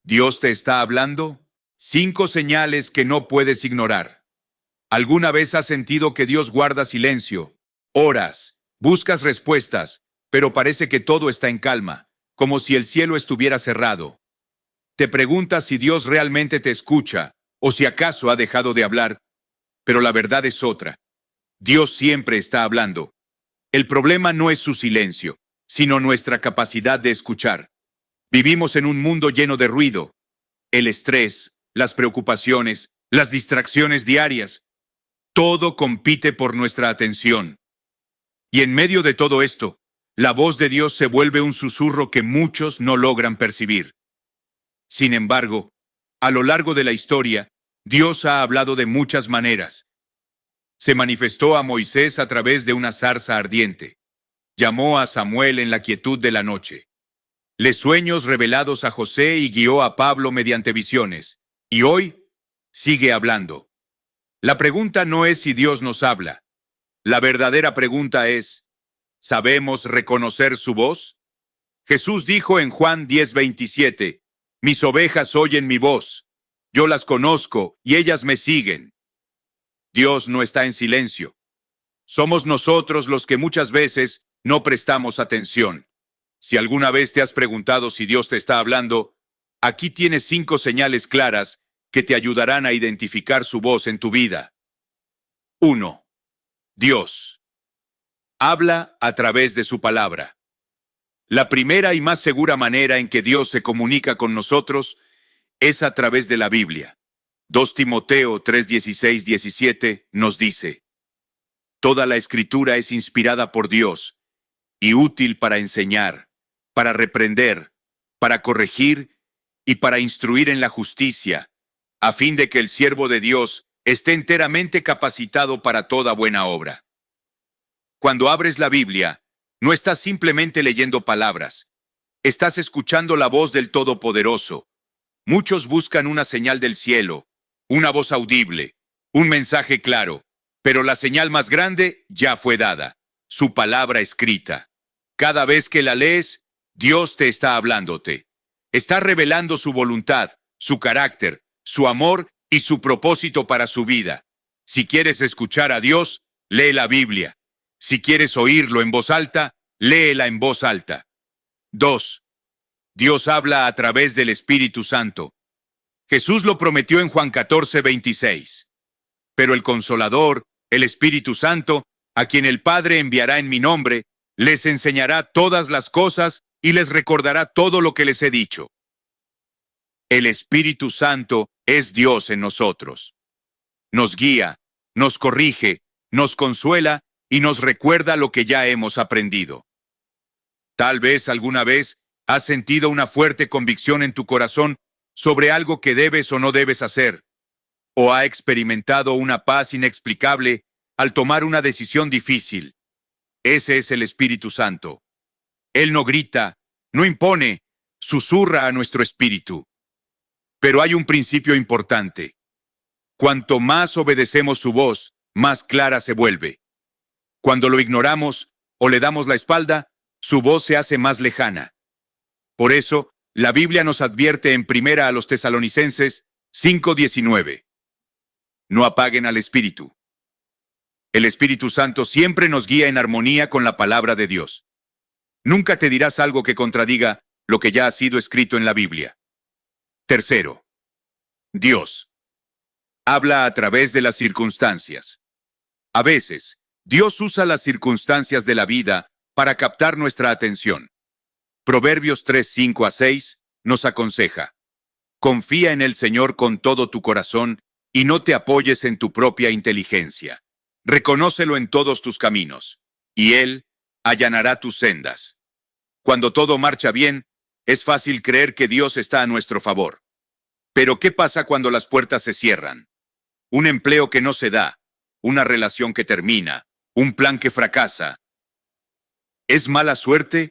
¿Dios te está hablando? 5 señales que no puedes ignorar. ¿Alguna vez has sentido que Dios guarda silencio? Oras, buscas respuestas, pero parece que todo está en calma, como si el cielo estuviera cerrado. Te preguntas si Dios realmente te escucha, o si acaso ha dejado de hablar, pero la verdad es otra. Dios siempre está hablando. El problema no es su silencio, sino nuestra capacidad de escuchar. Vivimos en un mundo lleno de ruido. El estrés, las preocupaciones, las distracciones diarias. Todo compite por nuestra atención. Y en medio de todo esto, la voz de Dios se vuelve un susurro que muchos no logran percibir. Sin embargo, a lo largo de la historia, Dios ha hablado de muchas maneras. Se manifestó a Moisés a través de una zarza ardiente. Llamó a Samuel en la quietud de la noche. Le sueños revelados a José y guió a Pablo mediante visiones. Y hoy sigue hablando. La pregunta no es si Dios nos habla. La verdadera pregunta es, ¿sabemos reconocer su voz? Jesús dijo en Juan 10:27, mis ovejas oyen mi voz. Yo las conozco y ellas me siguen. Dios no está en silencio. Somos nosotros los que muchas veces no prestamos atención. Si alguna vez te has preguntado si Dios te está hablando, aquí tienes 5 señales claras que te ayudarán a identificar su voz en tu vida. 1. Dios habla a través de su palabra. La primera y más segura manera en que Dios se comunica con nosotros es a través de la Biblia. 2 Timoteo 3:16-17 nos dice, toda la Escritura es inspirada por Dios y útil para enseñar, para reprender, para corregir y para instruir en la justicia, a fin de que el siervo de Dios esté enteramente capacitado para toda buena obra. Cuando abres la Biblia, no estás simplemente leyendo palabras, estás escuchando la voz del Todopoderoso. Muchos buscan una señal del cielo, una voz audible, un mensaje claro, pero la señal más grande ya fue dada, su palabra escrita. Cada vez que la lees, Dios te está hablándote. Está revelando su voluntad, su carácter, su amor y su propósito para su vida. Si quieres escuchar a Dios, lee la Biblia. Si quieres oírlo en voz alta, léela en voz alta. 2. Dios habla a través del Espíritu Santo. Jesús lo prometió en Juan 14:26. Pero el Consolador, el Espíritu Santo, a quien el Padre enviará en mi nombre, les enseñará todas las cosas y les recordará todo lo que les he dicho. El Espíritu Santo es Dios en nosotros. Nos guía, nos corrige, nos consuela y nos recuerda lo que ya hemos aprendido. Tal vez alguna vez has sentido una fuerte convicción en tu corazón sobre algo que debes o no debes hacer, o ha experimentado una paz inexplicable al tomar una decisión difícil. Ese es el Espíritu Santo. Él no grita, no impone, susurra a nuestro espíritu. Pero hay un principio importante. Cuanto más obedecemos su voz, más clara se vuelve. Cuando lo ignoramos o le damos la espalda, su voz se hace más lejana. Por eso, la Biblia nos advierte en 1 a los Tesalonicenses 5:19. No apaguen al Espíritu. El Espíritu Santo siempre nos guía en armonía con la palabra de Dios. Nunca te dirás algo que contradiga lo que ya ha sido escrito en la Biblia. 3. Dios habla a través de las circunstancias. A veces, Dios usa las circunstancias de la vida para captar nuestra atención. Proverbios 3:5-6 nos aconseja: confía en el Señor con todo tu corazón y no te apoyes en tu propia inteligencia. Reconócelo en todos tus caminos, y Él allanará tus sendas. Cuando todo marcha bien, es fácil creer que Dios está a nuestro favor. Pero ¿qué pasa cuando las puertas se cierran? Un empleo que no se da, una relación que termina, un plan que fracasa. ¿Es mala suerte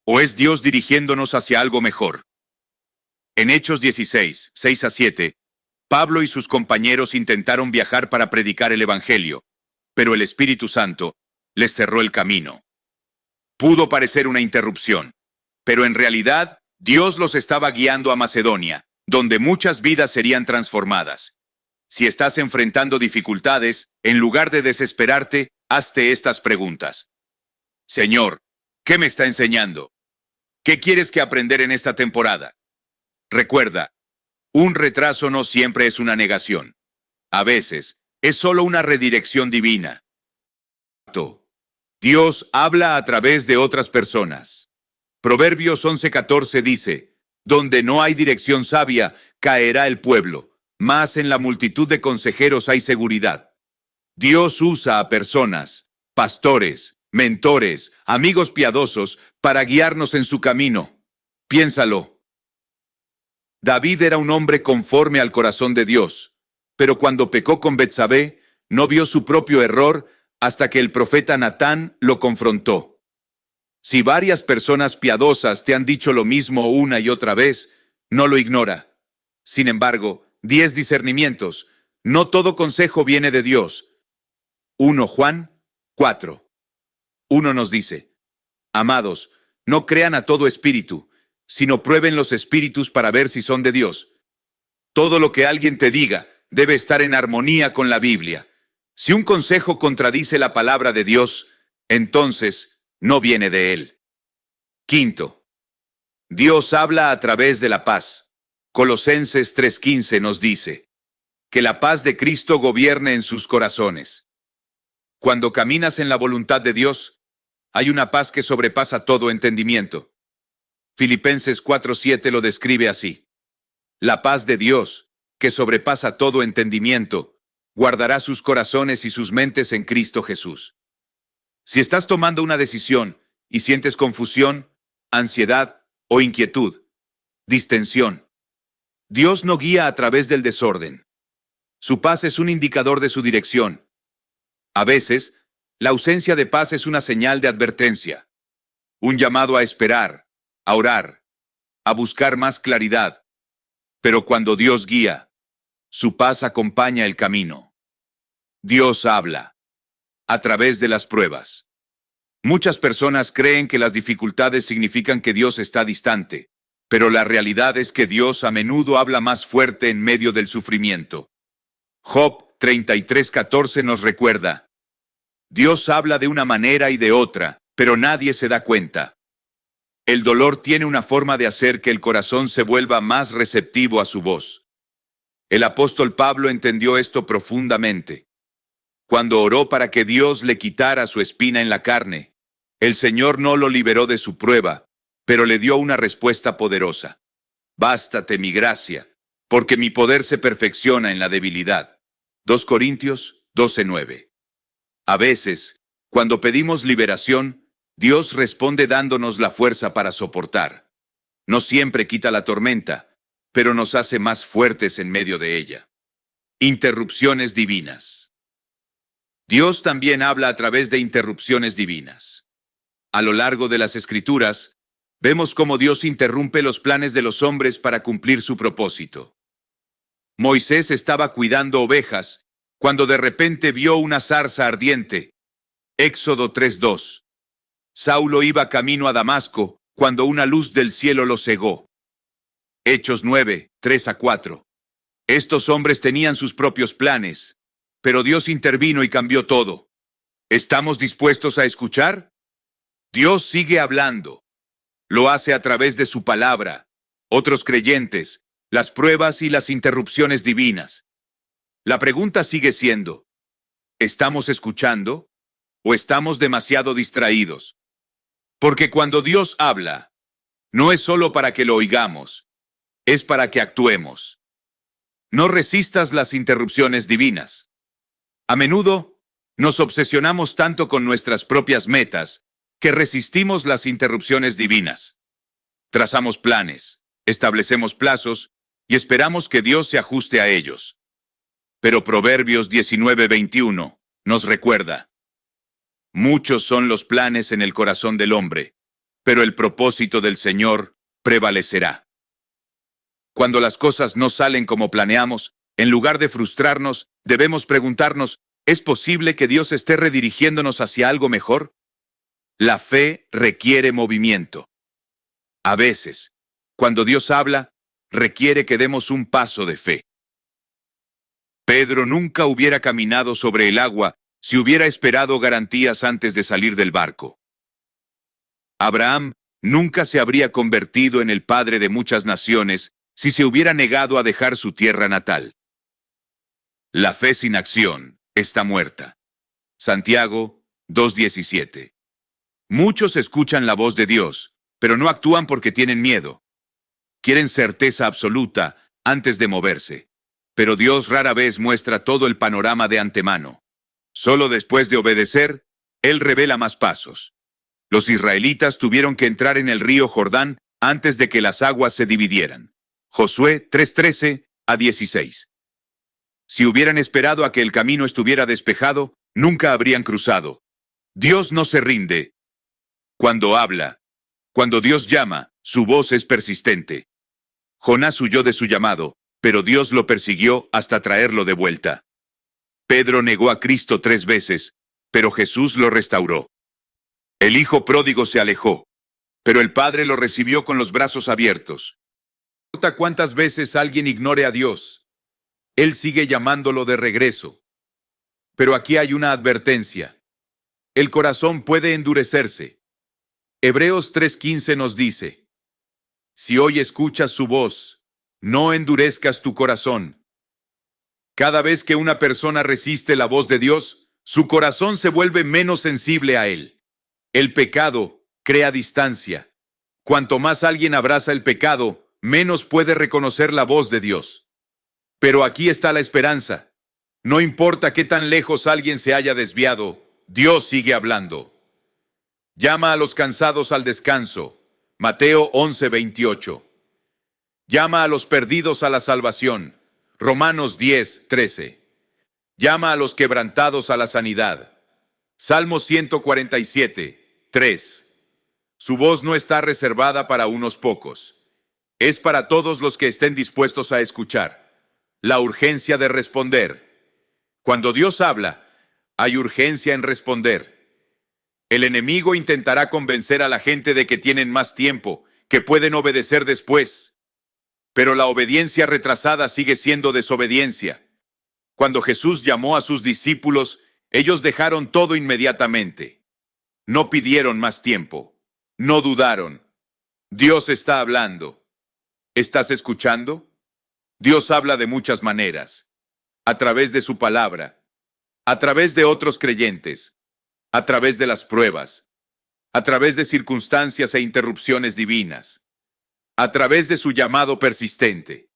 o es Dios dirigiéndonos hacia algo mejor? En Hechos 16, 6-7, Pablo y sus compañeros intentaron viajar para predicar el Evangelio, pero el Espíritu Santo les cerró el camino. Pudo parecer una interrupción, pero en realidad Dios los estaba guiando a Macedonia, donde muchas vidas serían transformadas. Si estás enfrentando dificultades, en lugar de desesperarte, hazte estas preguntas. Señor, ¿qué me está enseñando? ¿Qué quieres que aprender en esta temporada? Recuerda, un retraso no siempre es una negación. A veces, es solo una redirección divina. Dios habla a través de otras personas. Proverbios 11:14 dice, donde no hay dirección sabia, caerá el pueblo, mas en la multitud de consejeros hay seguridad. Dios usa a personas, pastores, mentores, amigos piadosos, para guiarnos en su camino. Piénsalo. David era un hombre conforme al corazón de Dios, pero cuando pecó con Betsabé, no vio su propio error hasta que el profeta Natán lo confrontó. Si varias personas piadosas te han dicho lo mismo una y otra vez, no lo ignora. Sin embargo, 10 discernimientos. No todo consejo viene de Dios. 1 Juan 4. 1 nos dice, amados, no crean a todo espíritu, sino prueben los espíritus para ver si son de Dios. Todo lo que alguien te diga debe estar en armonía con la Biblia. Si un consejo contradice la palabra de Dios, entonces no viene de él. Quinto, Dios habla a través de la paz. Colosenses 3:15 nos dice, que la paz de Cristo gobierne en sus corazones. Cuando caminas en la voluntad de Dios, hay una paz que sobrepasa todo entendimiento. Filipenses 4:7 lo describe así. La paz de Dios, que sobrepasa todo entendimiento, guardará sus corazones y sus mentes en Cristo Jesús. Si estás tomando una decisión y sientes confusión, ansiedad o inquietud, distensión, Dios no guía a través del desorden. Su paz es un indicador de su dirección. A veces, la ausencia de paz es una señal de advertencia, un llamado a esperar, a orar, a buscar más claridad. Pero cuando Dios guía, su paz acompaña el camino. Dios habla a través de las pruebas. Muchas personas creen que las dificultades significan que Dios está distante, pero la realidad es que Dios a menudo habla más fuerte en medio del sufrimiento. Job 33:14 nos recuerda, Dios habla de una manera y de otra, pero nadie se da cuenta. El dolor tiene una forma de hacer que el corazón se vuelva más receptivo a su voz. El apóstol Pablo entendió esto profundamente. Cuando oró para que Dios le quitara su espina en la carne, el Señor no lo liberó de su prueba, pero le dio una respuesta poderosa. Bástate mi gracia, porque mi poder se perfecciona en la debilidad. 2 Corintios 12:9. A veces, cuando pedimos liberación, Dios responde dándonos la fuerza para soportar. No siempre quita la tormenta, pero nos hace más fuertes en medio de ella. Interrupciones divinas. Dios también habla a través de interrupciones divinas. A lo largo de las Escrituras, vemos cómo Dios interrumpe los planes de los hombres para cumplir su propósito. Moisés estaba cuidando ovejas cuando de repente vio una zarza ardiente. Éxodo 3:2. Saulo iba camino a Damasco cuando una luz del cielo lo cegó. Hechos 9:3-4. Estos hombres tenían sus propios planes, pero Dios intervino y cambió todo. ¿Estamos dispuestos a escuchar? Dios sigue hablando. Lo hace a través de su palabra, otros creyentes, las pruebas y las interrupciones divinas. La pregunta sigue siendo, ¿estamos escuchando o estamos demasiado distraídos? Porque cuando Dios habla, no es solo para que lo oigamos, es para que actuemos. No resistas las interrupciones divinas. A menudo, nos obsesionamos tanto con nuestras propias metas que resistimos las interrupciones divinas. Trazamos planes, establecemos plazos y esperamos que Dios se ajuste a ellos. Pero Proverbios 19:21 nos recuerda, muchos son los planes en el corazón del hombre, pero el propósito del Señor prevalecerá. Cuando las cosas no salen como planeamos, en lugar de frustrarnos, debemos preguntarnos, ¿es posible que Dios esté redirigiéndonos hacia algo mejor? La fe requiere movimiento. A veces, Cuando Dios habla, requiere que demos un paso de fe. Pedro nunca hubiera caminado sobre el agua si hubiera esperado garantías antes de salir del barco. Abraham nunca se habría convertido en el padre de muchas naciones si se hubiera negado a dejar su tierra natal. La fe sin acción está muerta. Santiago 2:17. Muchos escuchan la voz de Dios, pero no actúan porque tienen miedo. Quieren certeza absoluta antes de moverse. Pero Dios rara vez muestra todo el panorama de antemano. Solo después de obedecer, Él revela más pasos. Los israelitas tuvieron que entrar en el río Jordán antes de que las aguas se dividieran. Josué 3:13-16. Si hubieran esperado a que el camino estuviera despejado, nunca habrían cruzado. Dios no se rinde. Cuando habla, cuando Dios llama, su voz es persistente. Jonás huyó de su llamado, pero Dios lo persiguió hasta traerlo de vuelta. Pedro negó a Cristo 3 veces, pero Jesús lo restauró. El hijo pródigo se alejó, pero el padre lo recibió con los brazos abiertos. No importa cuántas veces alguien ignore a Dios, Él sigue llamándolo de regreso. Pero aquí hay una advertencia. El corazón puede endurecerse. Hebreos 3:15 nos dice: si hoy escuchas su voz, no endurezcas tu corazón. Cada vez que una persona resiste la voz de Dios, su corazón se vuelve menos sensible a Él. El pecado crea distancia. Cuanto más alguien abraza el pecado, menos puede reconocer la voz de Dios. Pero aquí está la esperanza. No importa qué tan lejos alguien se haya desviado, Dios sigue hablando. Llama a los cansados al descanso. Mateo 11:28. Llama a los perdidos a la salvación. Romanos 10:13. Llama a los quebrantados a la sanidad. Salmo 147:3. Su voz no está reservada para unos pocos. Es para todos los que estén dispuestos a escuchar. La urgencia de responder. Cuando Dios habla, hay urgencia en responder. El enemigo intentará convencer a la gente de que tienen más tiempo, que pueden obedecer después. Pero la obediencia retrasada sigue siendo desobediencia. Cuando Jesús llamó a sus discípulos, ellos dejaron todo inmediatamente. No pidieron más tiempo. No dudaron. Dios está hablando. ¿Estás escuchando? Dios habla de muchas maneras. A través de su palabra. A través de otros creyentes. A través de las pruebas. A través de circunstancias e interrupciones divinas. A través de su llamado persistente.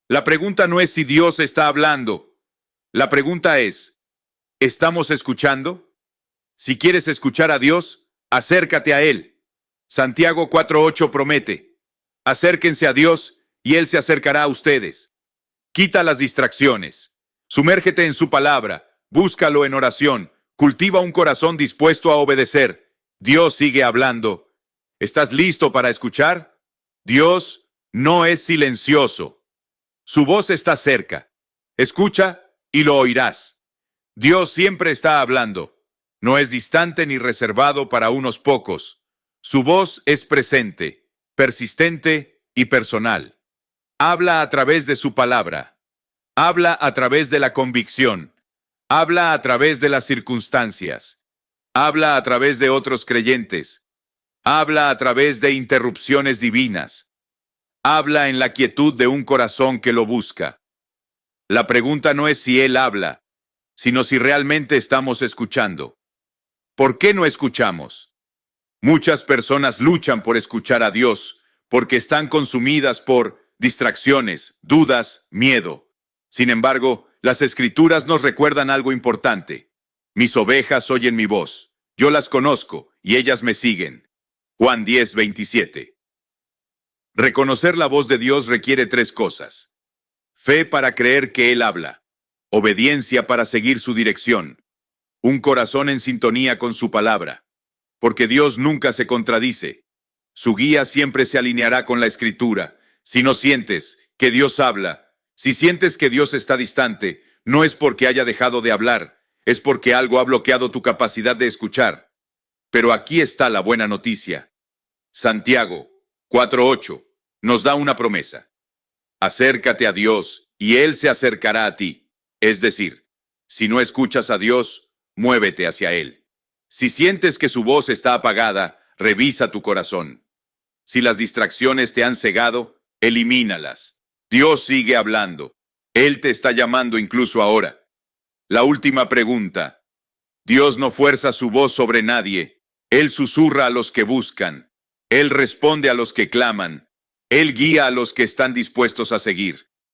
La pregunta no es si Dios está hablando. La pregunta es, ¿estamos escuchando? Si quieres escuchar a Dios, acércate a Él. Santiago 4:8 promete: acérquense a Dios y Él se acercará a ustedes. Quita las distracciones. Sumérgete en su palabra. Búscalo en oración. Cultiva un corazón dispuesto a obedecer. Dios sigue hablando. ¿Estás listo para escuchar? Dios no es silencioso. Su voz está cerca. Escucha y lo oirás. Dios siempre está hablando. No es distante ni reservado para unos pocos. Su voz es presente, persistente y personal. Habla a través de su palabra. Habla a través de la convicción. Habla a través de las circunstancias. Habla a través de otros creyentes. Habla a través de interrupciones divinas. Habla en la quietud de un corazón que lo busca. La pregunta no es si Él habla, sino si realmente estamos escuchando. ¿Por qué no escuchamos? Muchas personas luchan por escuchar a Dios porque están consumidas por distracciones, dudas, miedo. Sin embargo, las Escrituras nos recuerdan algo importante. Mis ovejas oyen mi voz. Yo las conozco y ellas me siguen. Juan 10:27. Reconocer la voz de Dios requiere 3 cosas. Fe para creer que Él habla. Obediencia para seguir su dirección. Un corazón en sintonía con su palabra. Porque Dios nunca se contradice. Su guía siempre se alineará con la Escritura. Si no sientes que Dios habla, si sientes que Dios está distante, no es porque haya dejado de hablar, es porque algo ha bloqueado tu capacidad de escuchar. Pero aquí está la buena noticia. Santiago 4:8 nos da una promesa. Acércate a Dios y Él se acercará a ti. Es decir, si no escuchas a Dios, muévete hacia Él. Si sientes que su voz está apagada, revisa tu corazón. Si las distracciones te han cegado, elimínalas. Dios sigue hablando. Él te está llamando incluso ahora. La última pregunta. Dios no fuerza su voz sobre nadie. Él susurra a los que buscan. Él responde a los que claman. Él guía a los que están dispuestos a seguir.